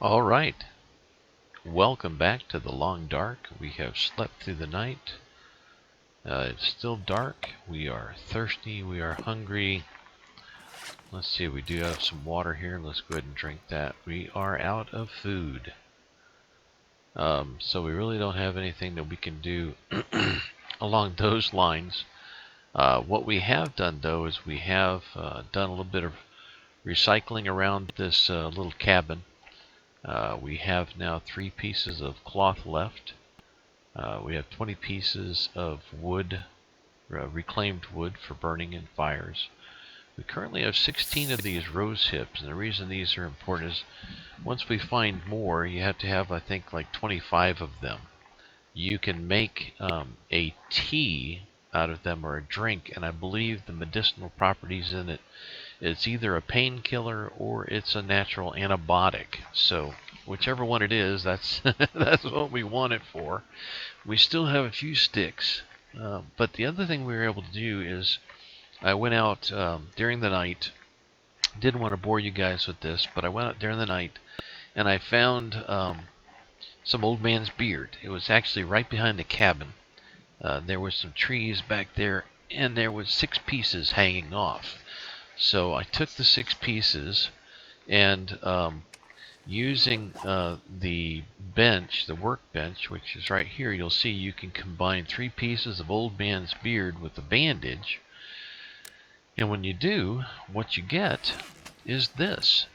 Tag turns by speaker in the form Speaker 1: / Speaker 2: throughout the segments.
Speaker 1: All right. Welcome back to the long dark. We have slept through the night. It's still dark. We are thirsty. We are hungry. Let's see. We do have some water here. Let's go ahead and drink that. We are out of food. So we really don't have anything that we can do along those lines. What we have done, though, is we have done a little bit of recycling around this little cabin. We have now 3 pieces of cloth left. We have 20 pieces of wood, reclaimed wood for burning in fires. We currently have 16 of these rose hips, and the reason these are important is once we find more, you have to have, I think, like 25 of them. You can make a tea out of them or a drink, and I believe the medicinal properties in it, it's either a painkiller or it's a natural antibiotic. So whichever one it is, that's that's what we want it for. We still have a few sticks, but the other thing we were able to do is I went out during the night. Didn't want to bore you guys with this, but I went out during the night and I found some old man's beard. It was actually right behind the cabin. There were some trees back there, and there was 6 pieces hanging off. So I took the 6 pieces and using the bench, the workbench, which is right here, you'll see you can combine 3 pieces of old man's beard with a bandage. And when you do, what you get is this.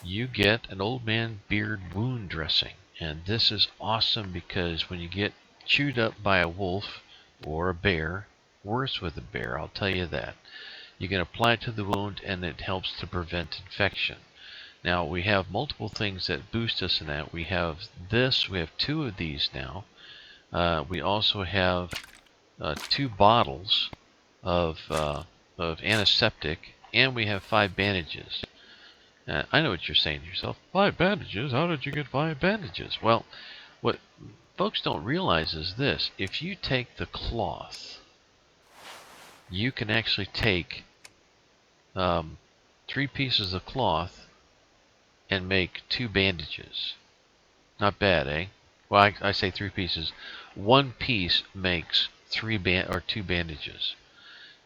Speaker 1: You get an old man beard wound dressing. And this is awesome because when you get chewed up by a wolf or a bear, worse with a bear, I'll tell you that, you can apply it to the wound and it helps to prevent infection. Now we have multiple things that boost us in that. We have this, we have 2 of these now. We also have 2 bottles of antiseptic, and we have 5 bandages. I know what you're saying to yourself, 5 bandages? How did you get 5 bandages? Well, what folks don't realize is this. If you take the cloth, you can actually take 3 pieces of cloth and make 2 bandages. Not bad, eh? Well, I say 3 pieces. 1 piece makes 2 bandages.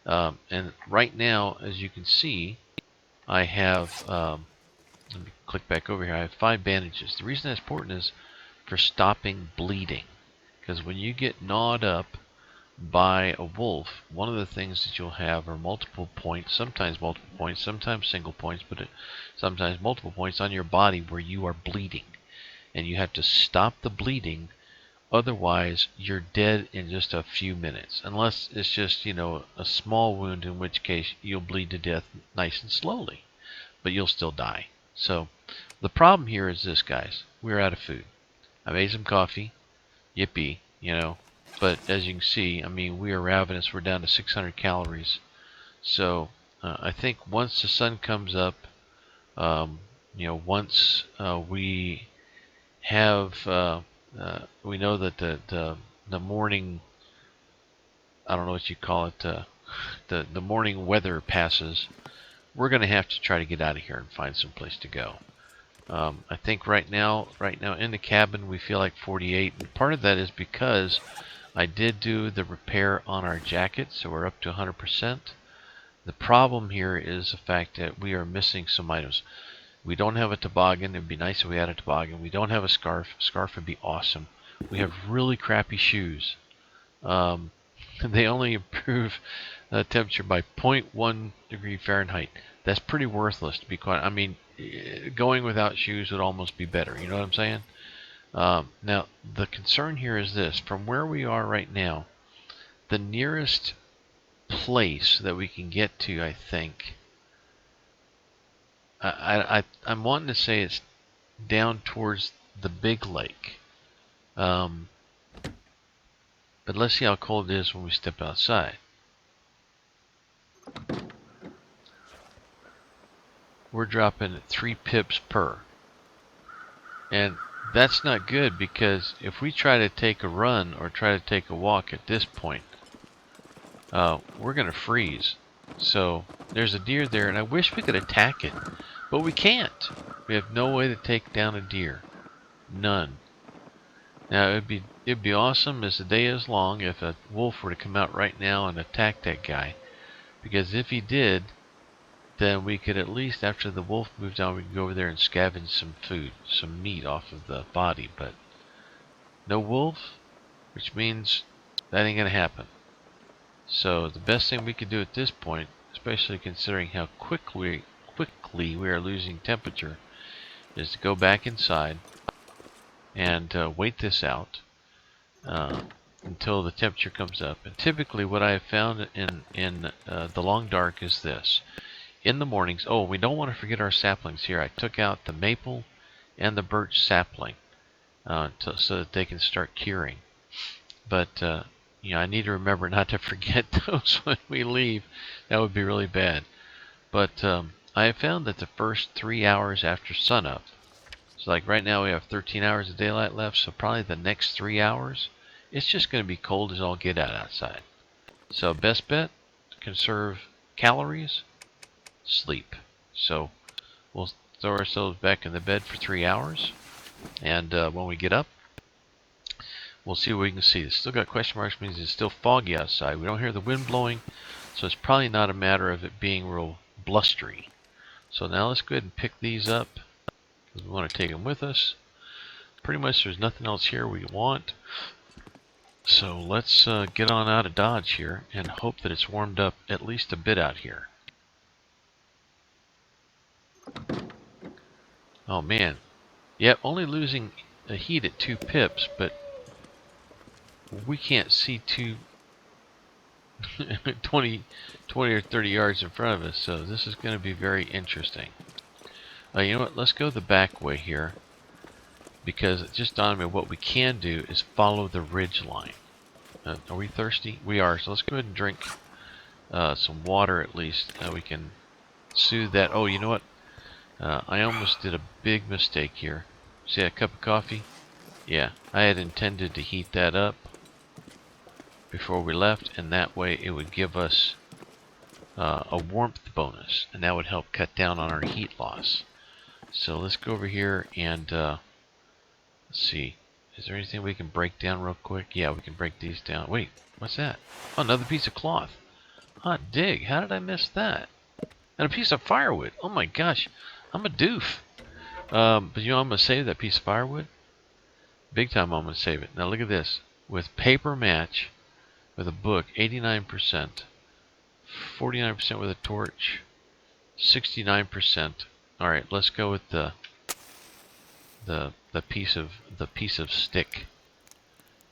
Speaker 1: And right now, as you can see, I have, let me click back over here, I have 5 bandages. The reason that's important is for stopping bleeding. Because when you get gnawed up by a wolf, one of the things that you'll have are multiple points, sometimes single points, but sometimes multiple points on your body where you are bleeding. And you have to stop the bleeding, otherwise you're dead in just a few minutes. Unless it's just, a small wound, in which case you'll bleed to death nice and slowly, but you'll still die. So the problem here is this, guys. We're out of food. I made some coffee. Yippee, But as you can see, I mean, we are ravenous. We're down to 600 calories. So I think once the sun comes up, once we have, we know that the morning, I don't know what you call it, the morning weather passes, we're going to have to try to get out of here and find some place to go. I think right now in the cabin we feel like 48, and part of that is because I did do the repair on our jacket, so we're up to 100%. The problem here is the fact that we are missing some items. We don't have a toboggan. It would be nice if we had a toboggan. We don't have a scarf. Scarf would be awesome. We have really crappy shoes. They only improve temperature by 0.1 degree Fahrenheit. That's pretty worthless, to be quite. I mean, going without shoes would almost be better. You know what I'm saying? Now, the concern here is this. From where we are right now, the nearest place that we can get to, I think, I'm wanting to say it's down towards the big lake. But let's see how cold it is when we step outside. We're dropping at 3 pips per. And that's not good, because if we try to take a run or try to take a walk at this point, we're going to freeze. So there's a deer there, and I wish we could attack it, but we can't. We have no way to take down a deer. None. Now it'd be awesome as the day is long if a wolf were to come out right now and attack that guy. Because if he did, then we could at least, after the wolf moves on, we can go over there and scavenge some food, some meat off of the body. But no wolf, which means that ain't gonna happen. So the best thing we could do at this point, especially considering how quickly we are losing temperature, is to go back inside and wait this out until the temperature comes up. And typically what I have found in the long dark is this. In the mornings, oh, we don't want to forget our saplings here. I took out the maple and the birch sapling so that they can start curing. But you know, I need to remember not to forget those when we leave. That would be really bad. But I have found that the first 3 hours after sunup, so like right now we have 13 hours of daylight left, so probably the next 3 hours, it's just going to be cold as all get out outside. So best bet, conserve calories, sleep. So we'll throw ourselves back in the bed for 3 hours, and when we get up, we'll see what we can see. It's still got question marks, means it's still foggy outside. We don't hear the wind blowing, so it's probably not a matter of it being real blustery. So now let's go ahead and pick these up, because we want to take them with us. Pretty much there's nothing else here we want. So let's get on out of Dodge here and hope that it's warmed up at least a bit out here. Oh man. Yep, only losing the heat at 2 pips, but we can't see 20 or 30 yards in front of us, so this is going to be very interesting. You know what, let's go the back way here, because it just dawned on me what we can do is follow the ridge line. Are we thirsty? We are, so let's go ahead and drink some water at least. We can soothe that. Oh, you know what? I almost did a big mistake here. See that cup of coffee? Yeah, I had intended to heat that up before we left, and that way it would give us a warmth bonus, and that would help cut down on our heat loss. So let's go over here and let's see. Is there anything we can break down real quick? Yeah, we can break these down. Wait, what's that? Oh, another piece of cloth. Hot dig. How did I miss that? And a piece of firewood. Oh my gosh, I'm a doof. But you know, I'm going to save that piece of firewood. Big time, I'm going to save it. Now look at this. With paper match, with a book, 89%. 49% with a torch. 69%. All right, let's go with the piece of stick.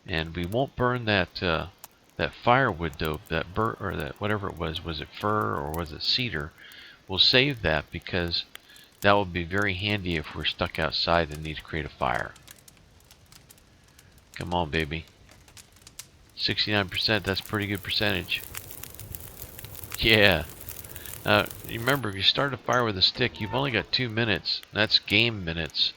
Speaker 1: And we won't burn that that firewood though. That or that whatever it was. Was it fir or was it cedar? We'll save that because that will be very handy if we're stuck outside and need to create a fire. Come on, baby. 69%, that's a pretty good percentage. Yeah. You remember, if you start a fire with a stick, you've only got 2 minutes. That's game minutes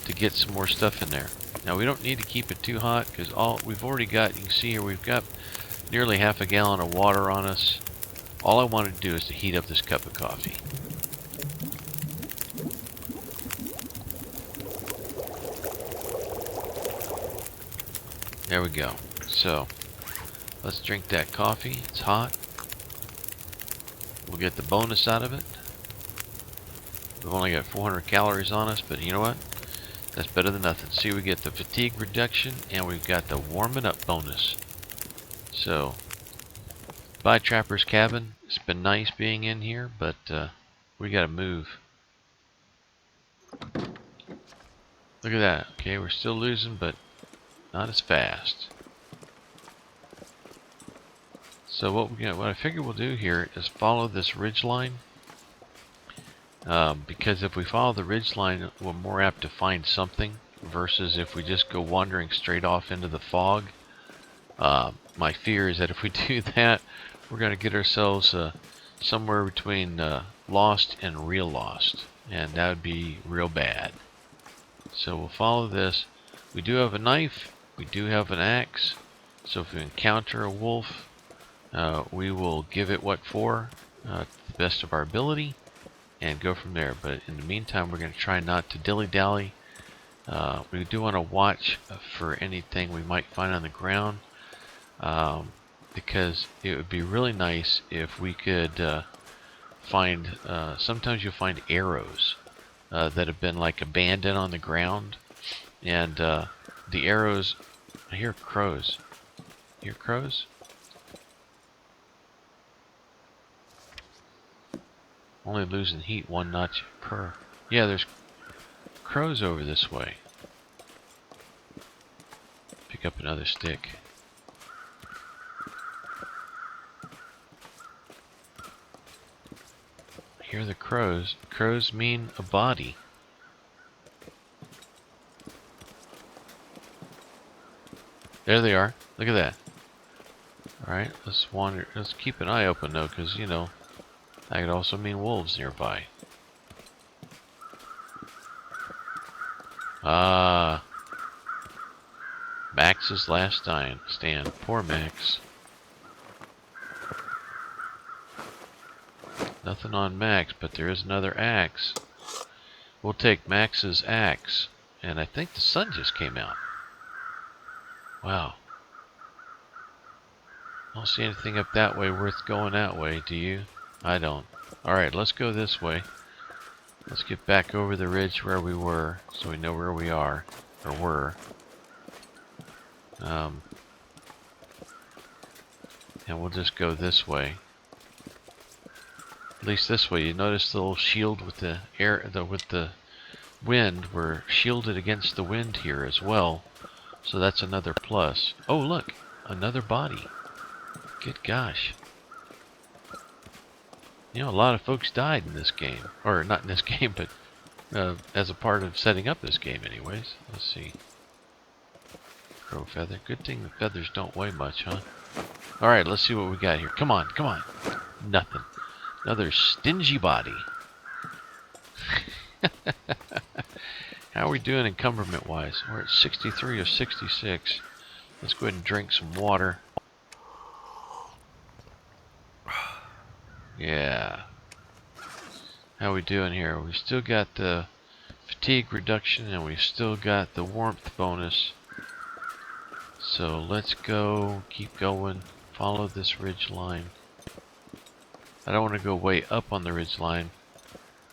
Speaker 1: to get some more stuff in there. Now, we don't need to keep it too hot because we've already got, you can see here, we've got nearly half a gallon of water on us. All I wanted to do is to heat up this cup of coffee. There we go. So, let's drink that coffee. It's hot. We'll get the bonus out of it. We've only got 400 calories on us, but you know what? That's better than nothing. See, we get the fatigue reduction, and we've got the warming up bonus. So, bye Trapper's Cabin. It's been nice being in here, but we gotta move. Look at that. Okay, we're still losing, but not as fast. So what I figure we'll do here is follow this ridge line. Because if we follow the ridge line, we're more apt to find something versus if we just go wandering straight off into the fog. My fear is that if we do that, we're going to get ourselves somewhere between lost and real lost, and that would be real bad. So we'll follow this. We do have a knife, we do have an axe, so if we encounter a wolf, we will give it what for, to the best of our ability, and go from there. But in the meantime, we're going to try not to dilly-dally. We do want to watch for anything we might find on the ground, because it would be really nice if we could find, sometimes you'll find arrows that have been like abandoned on the ground, and the arrows, I hear crows. You hear crows? Only losing heat 1 notch per. Yeah, there's crows over this way. Pick up another stick. I hear the crows. Crows mean a body. There they are. Look at that. Alright, let's wander. Let's keep an eye open though, because, you know, that could also mean wolves nearby. Ah. Max's last stand. Poor Max. Nothing on Max, but there is another axe. We'll take Max's axe. And I think the sun just came out. Wow. I don't see anything up that way worth going that way, do you? I don't. Alright, let's go this way. Let's get back over the ridge where we were, so we know where we are, or were. And we'll just go this way. At least this way. You notice the little shield with the air, with the wind. We're shielded against the wind here as well, so that's another plus. Oh, look, another body. Good gosh. You know, a lot of folks died in this game. Or, not in this game, but as a part of setting up this game anyways. Let's see. Crow feather. Good thing the feathers don't weigh much, huh? Alright, let's see what we got here. Come on, come on. Nothing. Another stingy body. How are we doing encumberment-wise? We're at 63 or 66. Let's go ahead and drink some water. Yeah. How we doing here? We still got the fatigue reduction and we still got the warmth bonus. So let's go, keep going, follow this ridge line. I don't want to go way up on the ridge line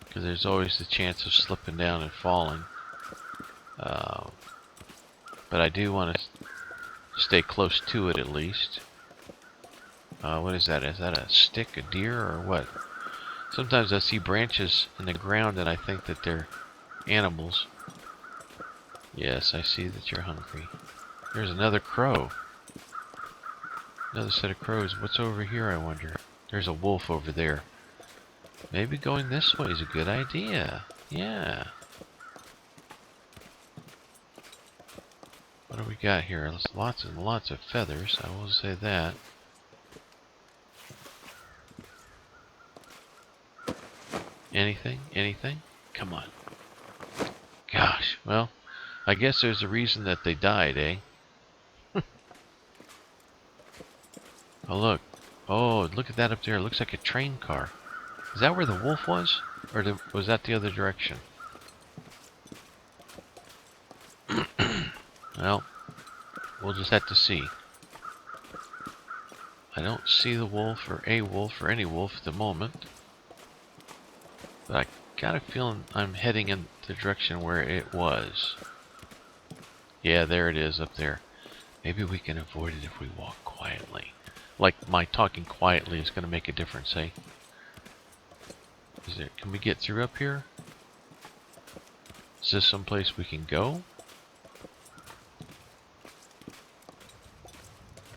Speaker 1: because there's always the chance of slipping down and falling. But I do want to stay close to it at least. What is that? Is that a stick, a deer, or what? Sometimes I see branches in the ground and I think that they're animals. Yes, I see that you're hungry. There's another crow. Another set of crows. What's over here, I wonder? There's a wolf over there. Maybe going this way is a good idea. Yeah. What do we got here? There's lots and lots of feathers, I will say that. Anything? Anything? Come on. Gosh, well, I guess there's a reason that they died, eh? Oh, look. Oh, look at that up there. It looks like a train car. Is that where the wolf was? Or was that the other direction? Well, we'll just have to see. I don't see the wolf or a wolf or any wolf at the moment. But I got a feeling I'm heading in the direction where it was. Yeah, there it is up there. Maybe we can avoid it if we walk quietly. Like my talking quietly is going to make a difference, eh? Can we get through up here? Is this someplace we can go?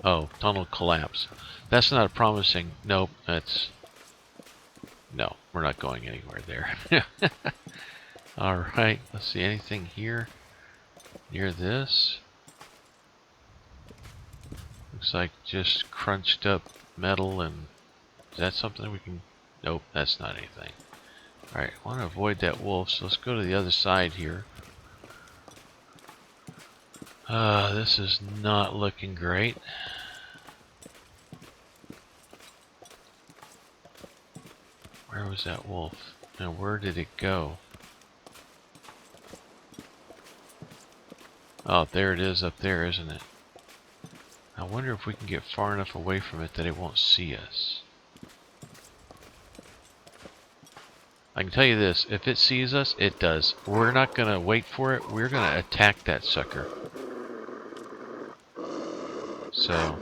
Speaker 1: Oh, tunnel collapse. That's not a promising... Nope, that's... No, we're not going anywhere there. Alright, let's see, anything here near this? Looks like just crunched up metal, and is that something we can... Nope, that's not anything. Alright, I want to avoid that wolf, so let's go to the other side here. This is not looking great. Where was that wolf? Now where did it go? Oh, there it is up there, isn't it? I wonder if we can get far enough away from it that it won't see us. I can tell you this, if it sees us, it does. We're not going to wait for it, we're going to attack that sucker. So,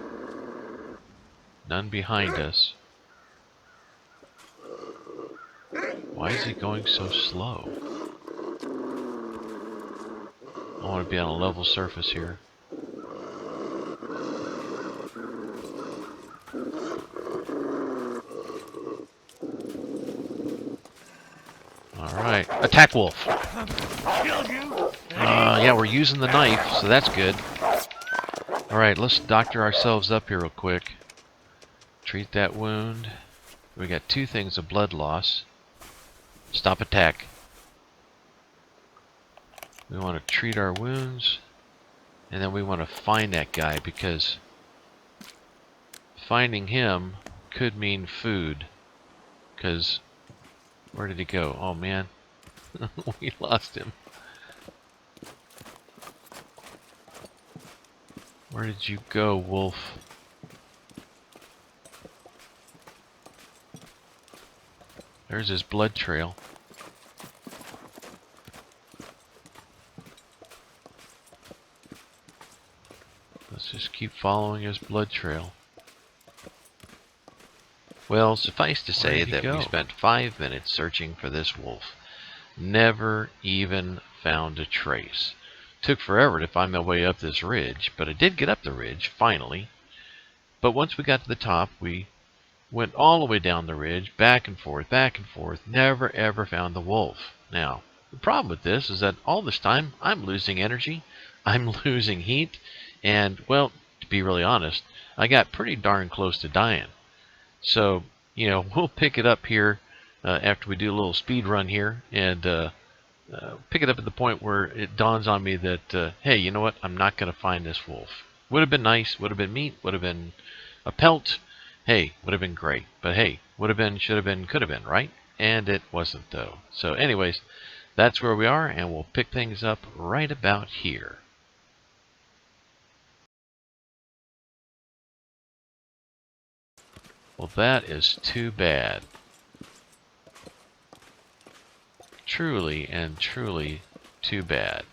Speaker 1: none behind us. Why is it going so slow? I want to be on a level surface here. Alright, attack wolf! Yeah, we're using the knife, so that's good. Alright, let's doctor ourselves up here real quick. Treat that wound. We got 2 things of blood loss. Stop attack. We want to treat our wounds. And then we want to find that guy, because finding him could mean food. Because, where did he go? Oh man, we lost him. Where did you go, wolf? There's his blood trail. Let's just keep following his blood trail. Well, suffice to say that we spent 5 minutes searching for this wolf. Never even found a trace. Took forever to find my way up this ridge, but I did get up the ridge, finally. But once we got to the top, we went all the way down the ridge, back and forth, never ever found the wolf. Now, the problem with this is that all this time, I'm losing energy, I'm losing heat, and, well, to be really honest, I got pretty darn close to dying. So, you know, we'll pick it up here after we do a little speed run here, and pick it up at the point where it dawns on me that, hey, you know what, I'm not going to find this wolf. Would have been nice, would have been meat, would have been a pelt. Hey, would have been great. But hey, would have been, should have been, could have been, right? And it wasn't, though. So anyways, that's where we are, and we'll pick things up right about here. Well, that is too bad. Truly and truly too bad.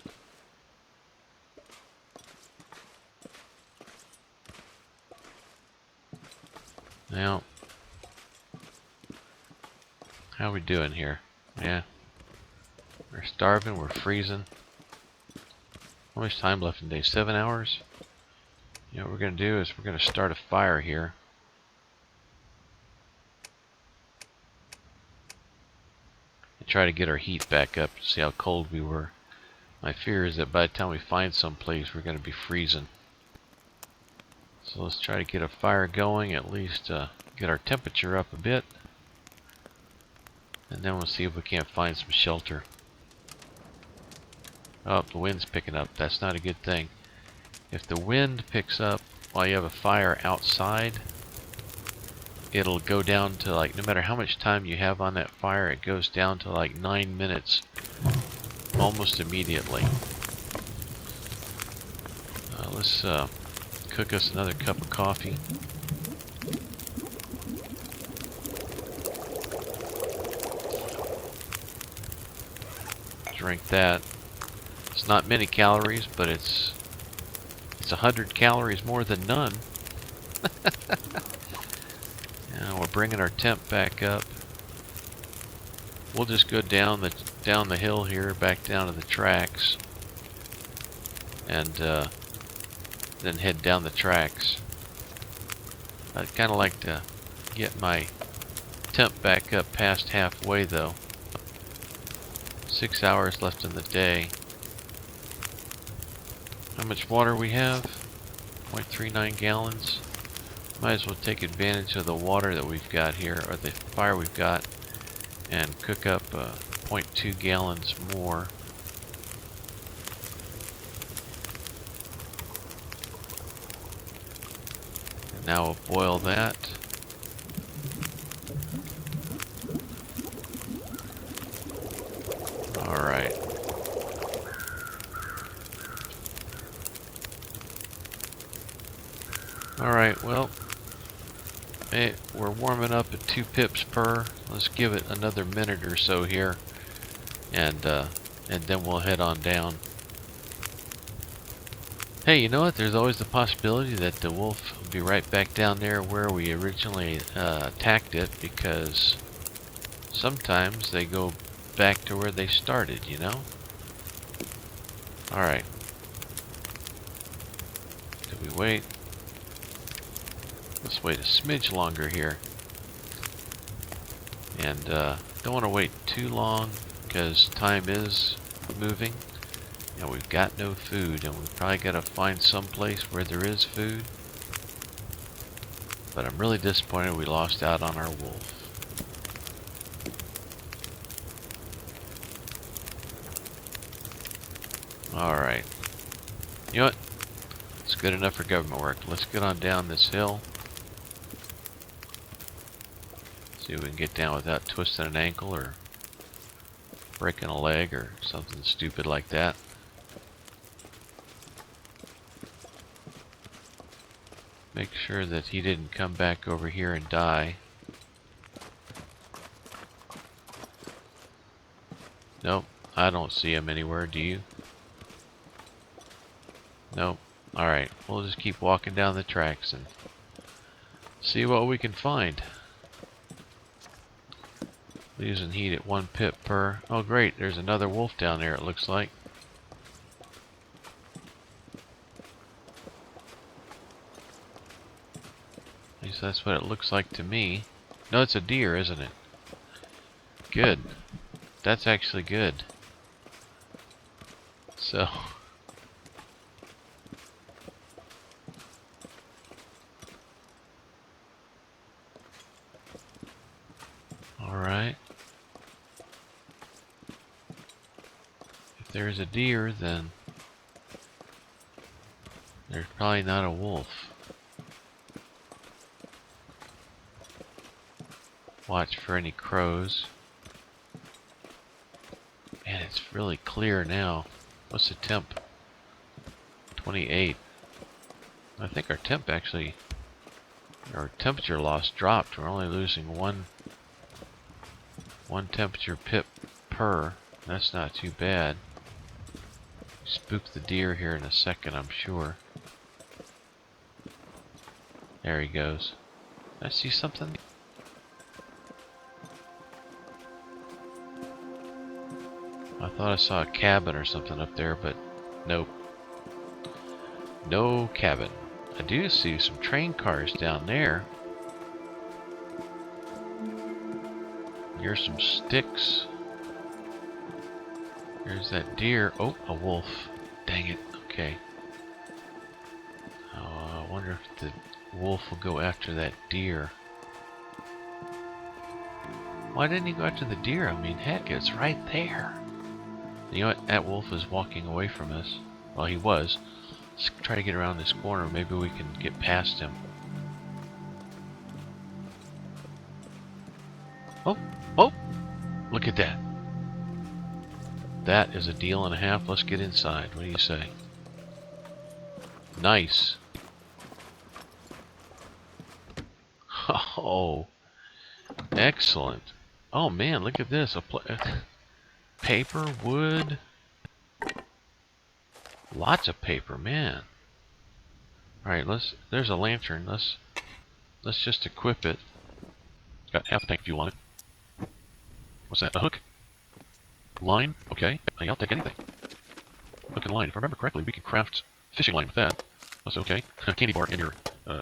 Speaker 1: Now, how are we doing here? Yeah, we're starving, we're freezing. How much time left in the day? 7 hours? You know what we're going to do is we're going to start a fire here. And try to get our heat back up to see how cold we were. My fear is that by the time we find some place, we're going to be freezing. So let's try to get a fire going, at least get our temperature up a bit. And then we'll see if we can't find some shelter. Oh, the wind's picking up. That's not a good thing. If the wind picks up while you have a fire outside, it'll go down to, like, no matter how much time you have on that fire, it goes down to like 9 minutes almost immediately. Let's cook us another cup of coffee. Drink that. It's not many calories, but it's 100 calories more than none. Now we're bringing our temp back up. We'll just go down the hill here, back down to the tracks, and then head down the tracks. I'd kind of like to get my temp back up past halfway, though. 6 hours left in the day. How much water we have? 0.39 gallons. Might as well take advantage of the water that we've got here, or the fire we've got, and cook up 0.2 gallons more. And now we'll boil that. Alright. Alright, well, we're warming up at 2 pips per. Let's give it another minute or so here, and then we'll head on down. Hey, you know what? There's always the possibility that the wolf will be right back down there where we originally attacked it, because sometimes they go back to where they started, you know? Alright. Did we wait? Let's wait a smidge longer here. And don't want to wait too long because time is moving. And we've got no food, and we've probably got to find some place where there is food. But I'm really disappointed we lost out on our wolf. Alright. You know what? It's good enough for government work. Let's get on down this hill. See if we can get down without twisting an ankle or breaking a leg or something stupid like that. Make sure that he didn't come back over here and die. Nope, I don't see him anywhere, do you? Nope. Alright, we'll just keep walking down the tracks and see what we can find. Losing heat at 1 pip per. Oh great, there's another wolf down there, it looks like. At least that's what it looks like to me. No, it's a deer, isn't it? Good. That's actually good. So... Alright. If there's a deer, then there's probably not a wolf. Watch for any crows. Man, it's really clear now. What's the temp? 28. I think our temp actually... Our temperature loss dropped. We're only losing one temperature pip per. That's not too bad. Spook the deer here in a second, I'm sure. There he goes. Did I see something? I thought I saw a cabin or something up there, but nope. No cabin. I do see some train cars down there. Here's some sticks. Here's that deer. Oh, a wolf. Dang it. Okay. Oh, I wonder if the wolf will go after that deer. Why didn't he go after the deer? I mean, heck, it's right there. You know what? That wolf is walking away from us. Well, he was. Let's try to get around this corner. Maybe we can get past him. Oh, oh! Look at that. That is a deal and a half. Let's get inside. What do you say? Nice. Oh, excellent. Oh man, look at this. Paper, wood. Lots of paper, man. Alright, there's a lantern. Let's just equip it. Got half a tank of fuel on it. What's that? A hook? Line? Okay. I'll take anything. Hook and line. If I remember correctly, we can craft fishing line with that. That's okay. Candy bar in your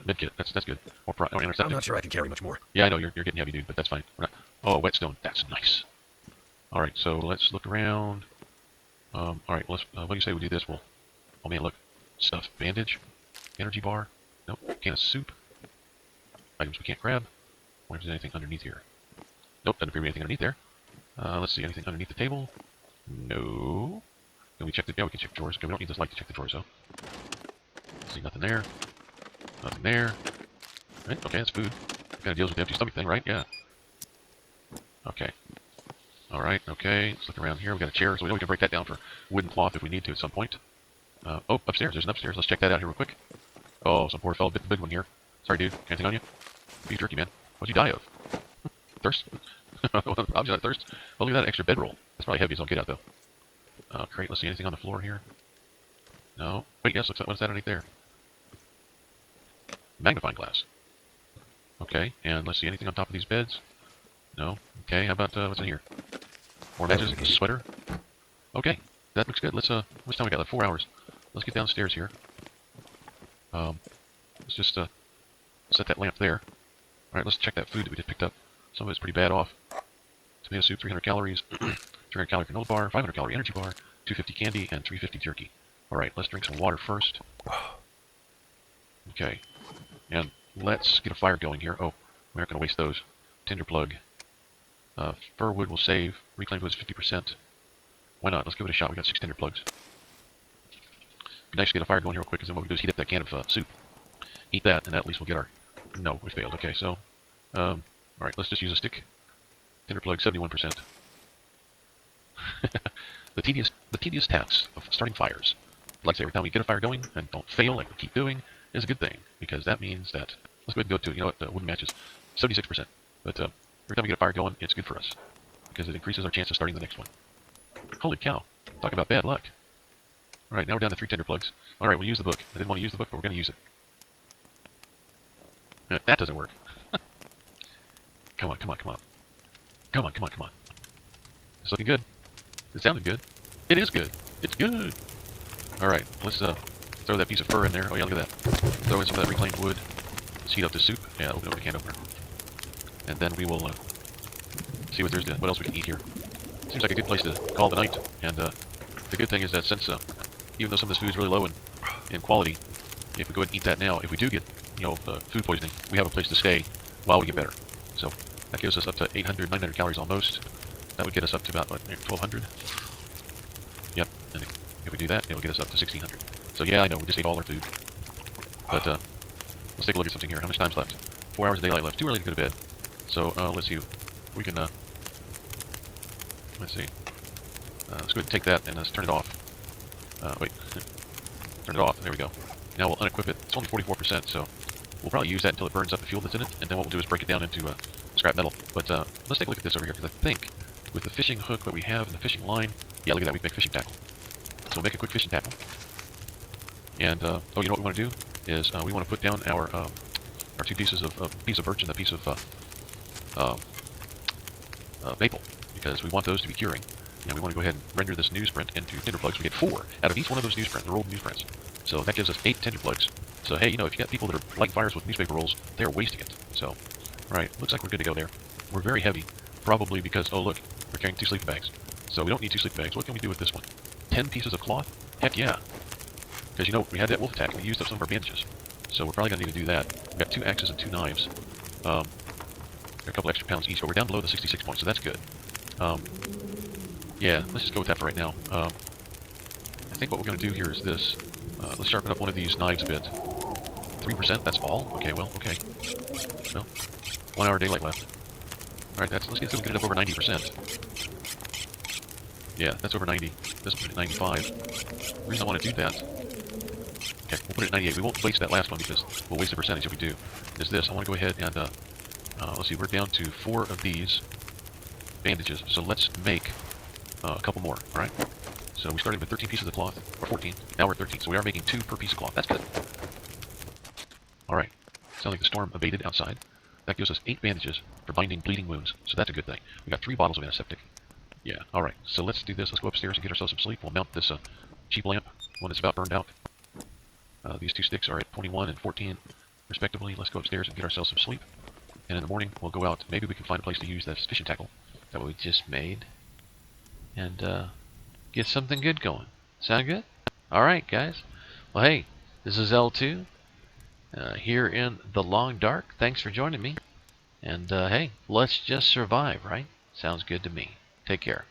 Speaker 1: med kit. That's good. Or antiseptic.
Speaker 2: I'm not sure I can carry much more.
Speaker 1: Yeah, I know you're getting heavy, dude, but that's fine. Oh, whetstone. That's nice. All right, so let's look around. All right, what do you say we do this? Well, oh man, look, stuff. Bandage, energy bar. Nope. Can of soup. Items we can't grab. Wonder if there's anything underneath here. Nope, doesn't appear to be anything underneath there. Let's see, anything underneath the table? No. Can we check the? Yeah, we can check the drawers. Okay, we don't need this light to check the drawers though. See, nothing there. Nothing there. Right, okay, that's food. Kind of deals with the empty stomach thing, right? Yeah. Okay. All right, okay. Let's look around here. We've got a chair, so we know we can break that down for wood and cloth if we need to at some point. Oh, upstairs. There's an upstairs. Let's check that out here real quick. Oh, some poor fellow bit the big one here. Sorry, dude. Anything on you? Beef jerky, man. What'd you die of? Thirst? Obviously not thirst. Oh, look at that extra bedroll. That's probably heavy as I'll get out, though. Great. Let's see anything on the floor here. No. Wait, yes. What's that underneath there? Magnifying glass. Okay. And let's see anything on top of these beds. No. Okay. How about what's in here? More matches. A sweater. Okay. That looks good. Let's much time we got left? 4 hours. Let's get downstairs here. Let's just set that lamp there. All right. Let's check that food that we just picked up. Some of it's pretty bad off. Tomato soup, 300 calories. 300 calorie granola bar, 500 calorie energy bar, 250 candy, and 350 jerky. All right. Let's drink some water first. Okay. And let's get a fire going here. Oh, we aren't going to waste those. Tinder plug. Fir wood will save. Reclaimed wood is 50%. Why not? Let's give it a shot. We got 6 tinder plugs. Be nice to get a fire going here real quick, because then what we do is heat up that can of soup. Eat that, and at least we'll get our... No, we failed. Okay, so... Alright, let's just use a stick. Tinder plug, 71%. the tedious tasks of starting fires. Like I say, every time we get a fire going, and don't fail like we keep doing, is a good thing, because that means that... Let's go ahead and go to, you know what, wooden matches. 76%. But every time we get a fire going, it's good for us, because it increases our chance of starting the next one. Holy cow. Talk about bad luck. Alright, now we're down to 3 tinder plugs. Alright, we'll use the book. I didn't want to use the book, but we're going to use it. That doesn't work. Come on, come on, come on. Come on, come on, come on. It's looking good. It sounded good. It is good. It's good. Alright, let's throw that piece of fur in there. Oh yeah, look at that. Throw in some of that reclaimed wood. Let's heat up the soup. Yeah, open up the can opener. And then we will see what else we can eat here. Seems like a good place to call the night. And the good thing is that since, even though some of this food is really low in quality, if we go ahead and eat that now, if we do get, food poisoning, we have a place to stay while we get better. So that gives us up to 800, 900 calories almost. That would get us up to about, what, 1,200? Yep, and if we do that, it'll get us up to 1,600. So yeah, I know, we just ate all our food. But let's take a look at something here. How much time's left? 4 hours of daylight left. Too early to go to bed. So let's see. We can, let's see. Let's go ahead and take that and let's turn it off. Wait. Turn it off. There we go. Now we'll unequip it. It's only 44%, so we'll probably use that until it burns up the fuel that's in it, and then what we'll do is break it down into scrap metal. But let's take a look at this over here, because I think with the fishing hook that we have and the fishing line, yeah, look at that, we can make fishing tackle. So we'll make a quick fishing tackle. And, oh, you know what we want to do? Is we want to put down our 2 pieces of piece of birch and a piece of maple, because we want those to be curing. And we want to go ahead and render this newsprint into tinder plugs. We get 4 out of each one of those newsprints, the rolled newsprints. So that gives us 8 tinder plugs. So hey, if you got people that are lighting fires with newspaper rolls, they're wasting it. So, alright, looks like we're good to go there. We're very heavy, probably because, oh look, we're carrying 2 sleeping bags. So we don't need 2 sleeping bags. What can we do with this one? 10 pieces of cloth? Heck yeah. Because we had that wolf attack and we used up some of our bandages. So we're probably going to need to do that. We've got 2 axes and 2 knives. They're a couple extra pounds each, but we're down below the 66 points, so that's good. Yeah, let's just go with that for right now. I think what we're going to do here is this. Let's sharpen up one of these knives a bit. 3%, that's all? Okay, well, okay. Well, 1 hour daylight left. Alright, let's get it up over 90%. Yeah, that's over 90. This will put it at 95. The reason I want to do that... Okay, we'll put it at 98. We won't waste that last one because we'll waste a percentage if we do. Is this. I want to go ahead and... let's see, we're down to 4 of these bandages. So let's make a couple more, alright? So we started with 13 pieces of cloth, or 14. Now we're at 13, so we are making 2 per piece of cloth. That's good. Alright. Sounds like the storm abated outside. That gives us 8 bandages for binding bleeding wounds, so that's a good thing. We got 3 bottles of antiseptic. Yeah, alright. So let's do this. Let's go upstairs and get ourselves some sleep. We'll mount this cheap lamp, one that's about burned out. These 2 sticks are at 21 and 14, respectively. Let's go upstairs and get ourselves some sleep. And in the morning, we'll go out. Maybe we can find a place to use that fishing tackle that we just made. And, get something good going. Sound good? Alright, guys. Well, hey, this is L2 here in the long dark. Thanks for joining me. And, hey, let's just survive, right? Sounds good to me. Take care.